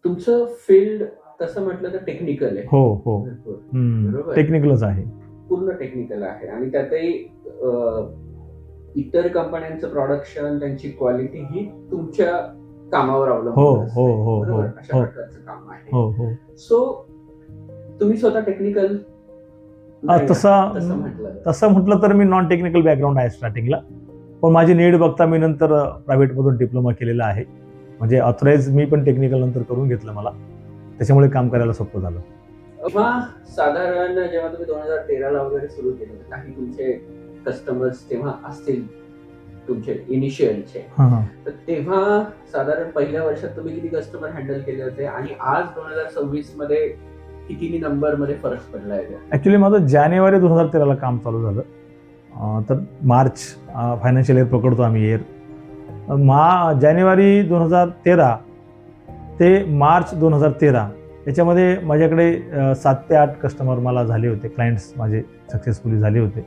तुमचं फील्ड तसं म्हटलं तर टेक्निकल आहे. हो हो भरपूर. हम्म, टेक्निकलच आहे. पूर्ण टेक्निकल आहे आणि त्यातही इतर कंपन्यांचं प्रोडक्शन, त्यांची क्वालिटी ही तुमच्या कामावर हो अवलंबून हो असते. हो हो बरोबर? अशा हो प्रकारचं काम आहे. हो हो सो तुम्ही स्वतः टेक्निकल तसं म्हटलं तर मी नॉन टेक्निकल बॅकग्राऊंड आहे स्टार्टिंगला, पण माझी नीड बघता मी नंतर प्रायव्हेटमधून डिप्लोमा केलेला आहे. म्हणजे ऑथराईज मी पण टेक्निकल नंतर करून घेतलं मला, त्याच्यामुळे काम करायला सोपं झालं. साधारण जेव्हा तुम्ही 2013ला वगैरे सुरू केलं, काही तुमचे कस्टमर्स तेव्हा असतील तुमचे इनिशियलचे, तर तेव्हा साधारण पहिल्या वर्षात तुम्ही किती कस्टमर हँडल केले होते आणि आज 2026 मध्ये किती नंबर मध्ये फरक पडलाय? ऍक्च्युली माझं जानेवारी 2013ला काम चालू झालं, तर मार्च फायनान्शियल इयर पकडतो आम्ही इयर. जानेवारी 2013 ते मार्च 2013 याच्यामध्ये माझ्याकडे 7 ते 8 कस्टमर मला झाले होते, क्लायंट्स माझे सक्सेसफुली झाले होते.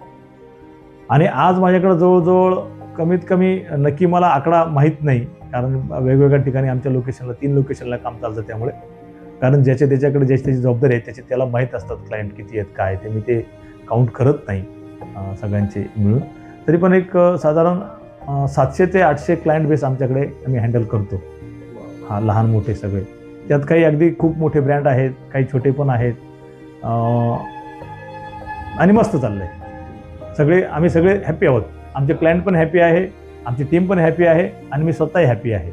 आणि आज माझ्याकडे जवळजवळ कमीत कमी नक्की मला आकडा माहीत नाही, कारण वेगवेगळ्या ठिकाणी आमच्या लोकेशनला 3 लोकेशनला काम चालतं, त्यामुळे कारण त्याच्याकडे ज्याची त्याची जबाबदारी आहे त्याची त्याला माहीत असतात क्लायंट किती आहेत काय ते, मी ते काउंट करत नाही सगळ्यांचे मिळून. तरी पण एक साधारण 700 ते 800 क्लायंट बेस आमच्याकडे आम्ही हँडल करतो. हा, लहान मोठे सगळे, त्यात काही अगदी खूप मोठे ब्रँड आहेत, काही छोटे पण आहेत, आणि मस्त चाललंय. आम्ही सगळे हॅपी आहोत. आमचे क्लायंट पण हॅपी आहे, आमची टीम पण हॅपी आहे आणि मी स्वतःही हॅपी आहे.